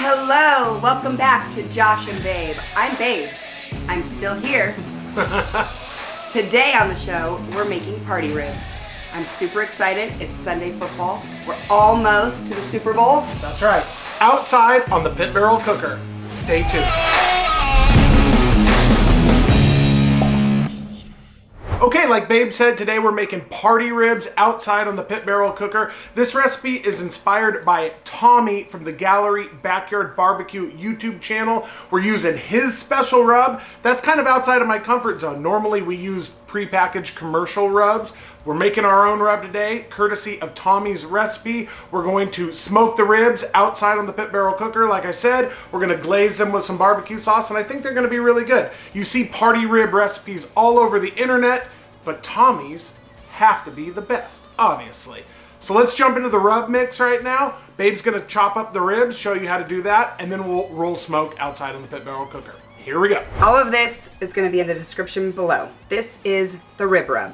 Hello, welcome back to Josh and Babe. I'm Babe. I'm still here. Today on the show, we're making party ribs. I'm super excited. It's Sunday football. We're almost to the Super Bowl. That's right. Outside on the pit barrel cooker. Stay tuned. Okay, like Babe said, today we're making party ribs outside on the pit barrel cooker. This recipe is inspired by Tommy from the Gallery Backyard Barbecue YouTube channel. We're using his special rub. That's kind of outside of my comfort zone. Normally we use prepackaged commercial rubs. We're making our own rub today, courtesy of Tommy's recipe. We're going to smoke the ribs outside on the pit barrel cooker. Like I said, we're gonna glaze them with some barbecue sauce, and I think they're gonna be really good. You see party rib recipes all over the internet, but Tommy's have to be the best, obviously. So let's jump into the rub mix right now. Babe's gonna chop up the ribs, show you how to do that, and then we'll roll smoke outside on the pit barrel cooker. Here we go. All of this is gonna be in the description below. This is the rib rub.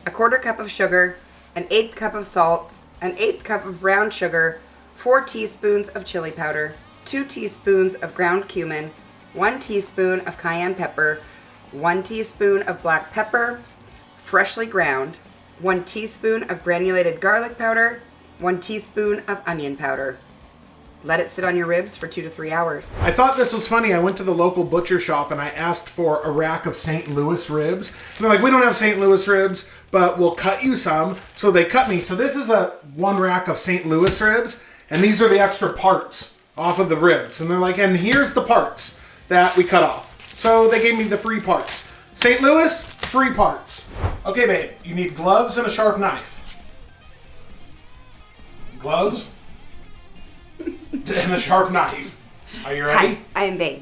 1/4 cup of sugar, 1/8 cup of salt, 1/8 cup of brown sugar, 4 teaspoons of chili powder, 2 teaspoons of ground cumin, 1 teaspoon of cayenne pepper, 1 teaspoon of black pepper, freshly ground, 1 teaspoon of granulated garlic powder, 1 teaspoon of onion powder. Let it sit on your ribs for 2 to 3 hours. I thought this was funny. I went to the local butcher shop and I asked for a rack of St. Louis ribs. And they're like, we don't have St. Louis ribs, but we'll cut you some. So they cut me. So this is a 1 rack of St. Louis ribs. And these are the extra parts off of the ribs. And they're like, and here's the parts that we cut off. So they gave me the free parts. St. Louis, free parts. Okay, babe, you need gloves and a sharp knife. Gloves and a sharp knife. Are you ready? Hi, I am Babe.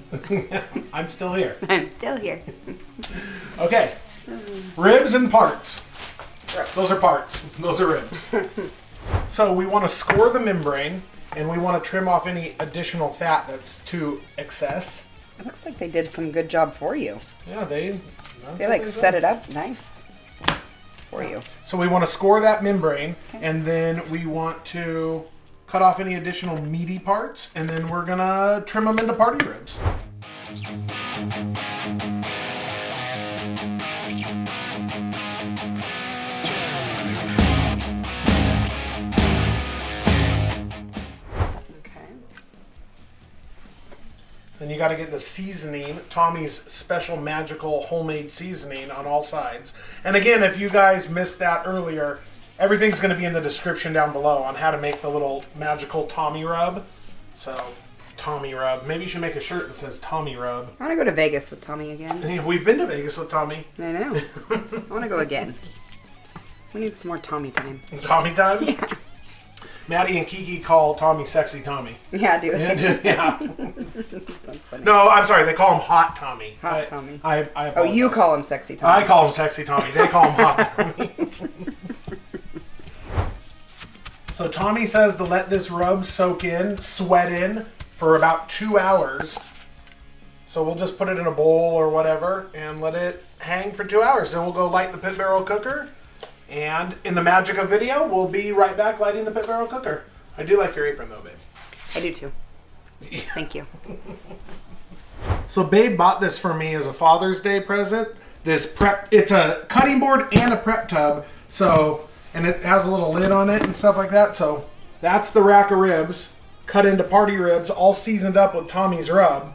I'm still here. I'm still here. Okay. Ribs and parts. Those are parts. Those are ribs. So we want to score the membrane and we want to trim off any additional fat that's to excess. It looks like they did some good job for you. Yeah, they They set it up nice for you. So we want to score that membrane, and then we want to cut off any additional meaty parts, and then we're gonna trim them into party ribs. Then you got to get the seasoning, Tommy's special magical homemade seasoning on all sides. And again, if you guys missed that earlier, everything's going to be in the description down below on how to make the little magical Tommy rub. So, Tommy rub. Maybe you should make a shirt that says Tommy rub. I want to go to Vegas with Tommy again. We've been to Vegas with Tommy. I know. I want to go again. We need some more Tommy time. Tommy time? Yeah. Maddie and Kiki call Tommy Sexy Tommy. Yeah, do they? Yeah. No, I'm sorry. They call him Hot Tommy. Hot Tommy. I Oh, you apologize. call him Sexy Tommy. I call him Sexy Tommy. They call him Hot Tommy. So Tommy says to let this rub soak in, sweat in, for about 2 hours. So we'll just put it in a bowl or whatever and let it hang for 2 hours. Then we'll go light the pit barrel cooker. And in the magic of video, we'll be right back lighting the pit barrel cooker. I do like your apron though, babe. I do too. Thank you. So Babe bought this for me as a Father's Day present. This prep, it's a cutting board and a prep tub. So, and it has a little lid on it and stuff like that. So that's the rack of ribs, cut into party ribs, all seasoned up with Tommy's rub.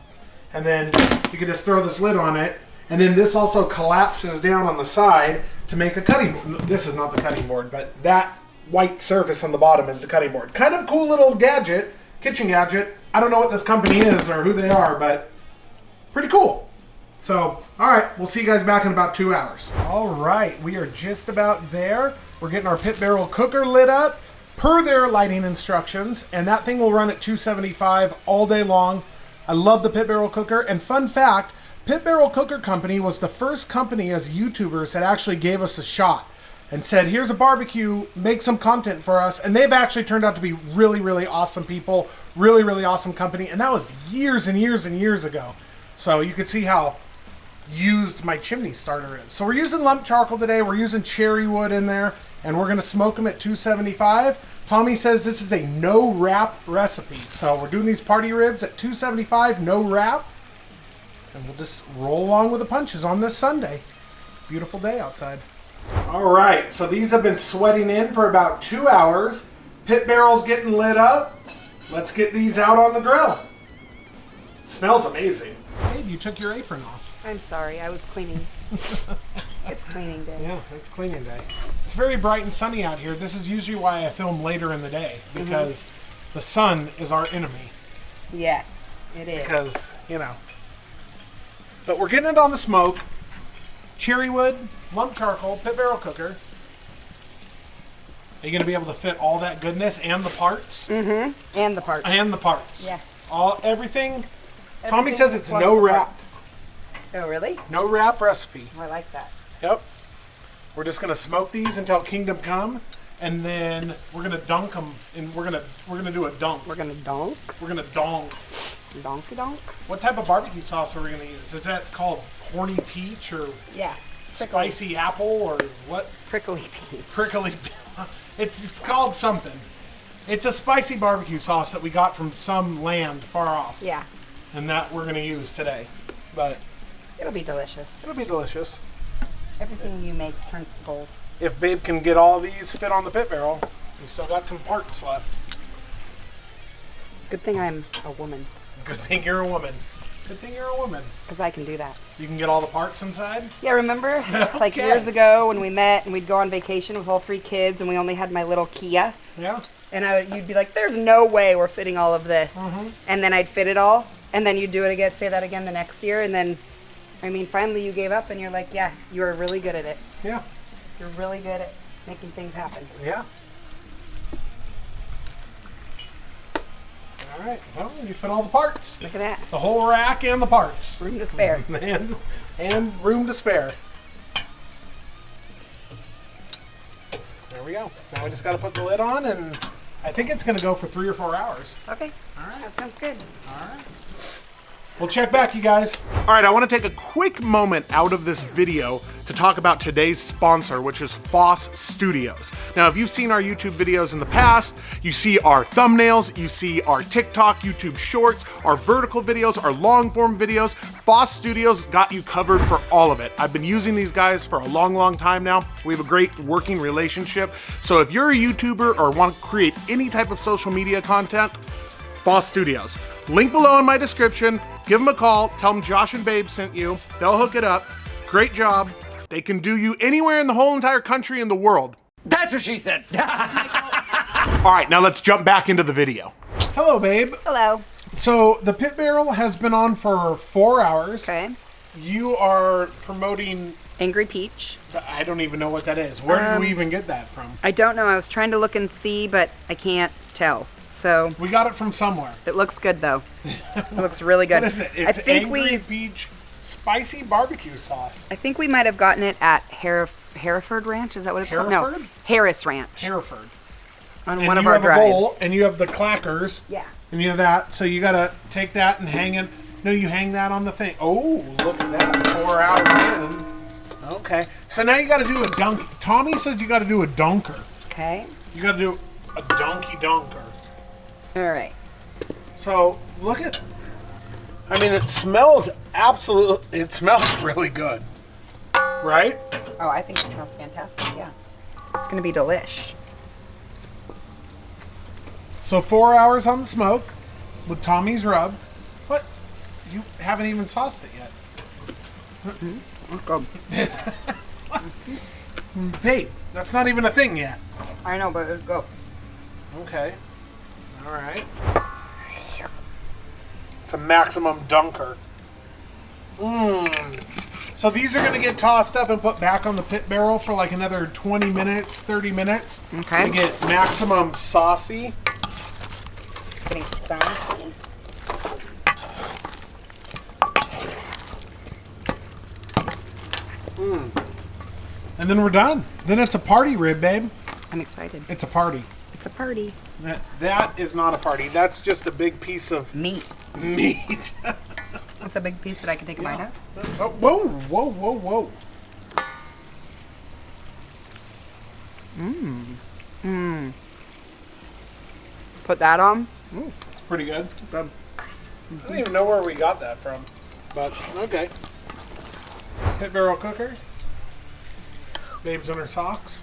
And then you can just throw this lid on it. And then this also collapses down on the side to make a cutting board. This is not the cutting board, but that white surface on the bottom is the cutting board. Kind of cool little gadget, kitchen gadget. I don't know what this company is or who they are, but pretty cool. So, all right, we'll see you guys back in about 2 hours. All right, we are just about there. We're getting our pit barrel cooker lit up per their lighting instructions, and that thing will run at 275 all day long. I love the pit barrel cooker, and fun fact, Pit Barrel Cooker Company was the first company as YouTubers that actually gave us a shot and said, here's a barbecue, make some content for us. And they've actually turned out to be really, really awesome people, really, really awesome company. And that was years and years and years ago. So you could see how used my chimney starter is. So we're using lump charcoal today. We're using cherry wood in there, and we're going to smoke them at 275. Tommy says this is a no wrap recipe. So we're doing these party ribs at $2.75, no wrap. And we'll just roll along with the punches on this Sunday. Beautiful day outside. All right, so these have been sweating in for about 2 hours. Pit barrel's getting lit up. Let's get these out on the grill. It smells amazing. Babe, you took your apron off. I'm sorry, I was cleaning. It's cleaning day. Yeah, it's cleaning day. It's very bright and sunny out here. This is usually why I film later in the day, because the sun is our enemy. Yes, it is. Because, you know. But we're getting it on the smoke. Cherry wood, lump charcoal, pit barrel cooker. Are you going to be able to fit all that goodness and the parts? Mm-hmm. And the parts. And the parts. Yeah. Everything. Tommy says it's no wrap. Oh, really? No wrap recipe. Oh, I like that. Yep. We're just going to smoke these until Kingdom Come, and then we're going to dunk them, and we're going to do a dunk. We're going to donk? We're going to donk. Donkey donk? What type of barbecue sauce are we going to use? Is that called horny peach or spicy apple or what? Prickly peach. Prickly. It's called something. It's a spicy barbecue sauce that we got from some land far off. Yeah. And that we're going to use today. But it'll be delicious. It'll be delicious. Everything you make turns to gold. If Babe can get all these fit on the pit barrel, we still got some parts left. Good thing I'm a woman. Good thing you're a woman. Good thing you're a woman. Because I can do that. You can get all the parts inside? Yeah, remember? Okay. Like years ago when we met and we'd go on vacation with all 3 kids and we only had my little Kia. Yeah. And you'd be like, there's no way we're fitting all of this. Mm-hmm. And then I'd fit it all. And then you'd do it again, say that again the next year. And then, I mean, finally you gave up and you're like, yeah, you're really good at it. Yeah. You're really good at making things happen. Yeah. All right. Well, you fit all the parts. Look at that. The whole rack and the parts. Room to spare. and room to spare. There we go. Now we just got to put the lid on, and I think it's going to go for 3 or 4 hours. Okay. All right. That sounds good. All right. We'll check back, you guys. All right, I want to take a quick moment out of this video to talk about today's sponsor, which is Foss Studios. Now, if you've seen our YouTube videos in the past, you see our thumbnails, you see our TikTok, YouTube shorts, our vertical videos, our long form videos. Foss Studios got you covered for all of it. I've been using these guys for a long, long time now. We have a great working relationship. So if you're a YouTuber or want to create any type of social media content, Foss Studios. Link below in my description. Give them a call. Tell them Josh and Babe sent you. They'll hook it up. Great job. They can do you anywhere in the whole entire country and the world. That's what she said. All right, now let's jump back into the video. Hello, Babe. Hello. So the pit barrel has been on for 4 hours. Okay. You are promoting... Angry Peach. I don't even know what that is. Where did we even get that from? I don't know. I was trying to look and see, but I can't tell. So we got it from somewhere. It looks good, though. It looks really good. What is it? It's Angry Peach spicy barbecue sauce. I think we might have gotten it at Hereford Ranch. Is that what it's called? No, Harris Ranch. Hereford. On one of our drives. Bowl, and you have the clackers. Yeah. And you have that. So you got to take that and hang it. No, you hang that on the thing. Oh, look at that. 4 hours in. Okay. So now you got to do a dunk. Tommy says you got to do a dunker. Okay. You got to do a donkey dunker. All right. So look at, I mean, it smells it smells really good, right? Oh, I think it smells fantastic, yeah. It's going to be delish. So 4 hours on the smoke with Tommy's rub. What? You haven't even sauced it yet. Hey, that's not even a thing yet. I know, but it'll go. Okay. All right. It's a maximum dunker. So these are going to get tossed up and put back on the pit barrel for like another 20 minutes, 30 minutes. Okay. To get maximum saucy. Getting saucy. And then we're done. Then it's a party rib, babe. I'm excited. It's a party. It's a party. That is not a party. That's just a big piece of meat. That's a big piece that I can take a bite of. Oh, whoa, whoa, whoa, whoa. Put that on. It's pretty good. Good. I don't even know where we got that from, but okay. Pit barrel cooker. Babe's in her socks.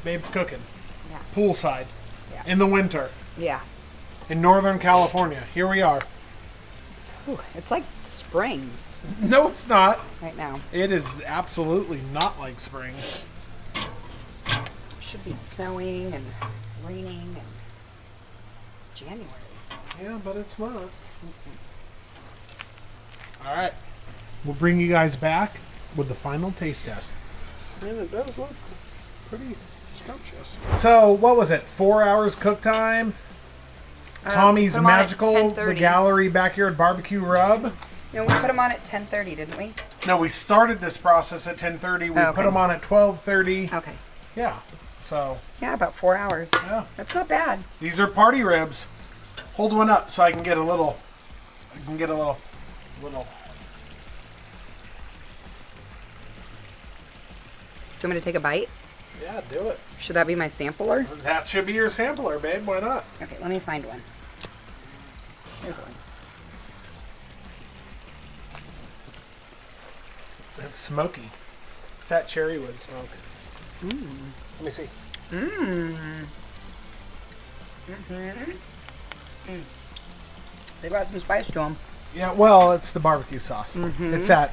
Babe's cooking. Yeah. Poolside. Yeah. In the winter. Yeah. In Northern California. Here we are. Ooh, it's like spring No, it's not. right now. It is absolutely not like spring. It should be snowing and raining, and it's January. Yeah, but it's not. All right. We'll bring you guys back with the final taste test. And it does look pretty scrumptious. So, what was it? 4 hours cook time? Tommy's put 'em on at Magical, the 10:30. Gallery Backyard Barbecue Rub. No, we put them on at 10:30, didn't we? No, we started this process at 10:30. We Okay. put them on at 12:30. Okay. Yeah. So, Yeah, about 4 hours. yeah. That's not bad. These are party ribs. Hold one up so I can get a little. Little. Do you want me to take a bite? Yeah, do it. Should that be my sampler? That should be your sampler, babe. Why not? Okay, let me find one. Here's one. It's smoky. It's that cherry wood smoke. Let me see. They got some spice to them. Yeah, well, it's the barbecue sauce. It's that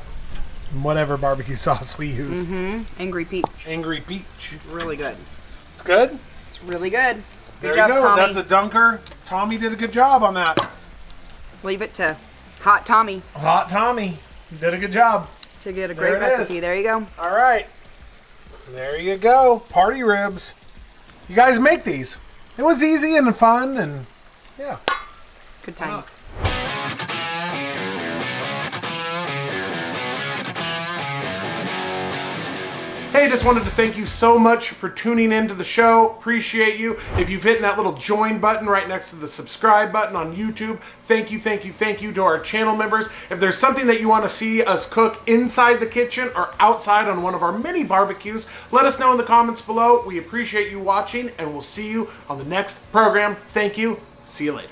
whatever barbecue sauce we use. Angry peach. Angry Peach. Really good. It's good. It's really good. There Good job, you go. Tommy. That's a dunker. Tommy did a good job on that. Leave it to Hot Tommy Hot Tommy. You did a good job. to get a great There it is. recipe. There you go. All right. There you go. Party ribs. You guys make these. It was easy and fun and yeah. Good times. Hey, just wanted to thank you so much for tuning into the show. Appreciate you. If you've hit that little join button right next to the subscribe button on YouTube, thank you to our channel members. If there's something that you want to see us cook inside the kitchen or outside on one of our mini barbecues, let us know in the comments below. We appreciate you watching, and we'll see you on the next program. Thank you. See you later.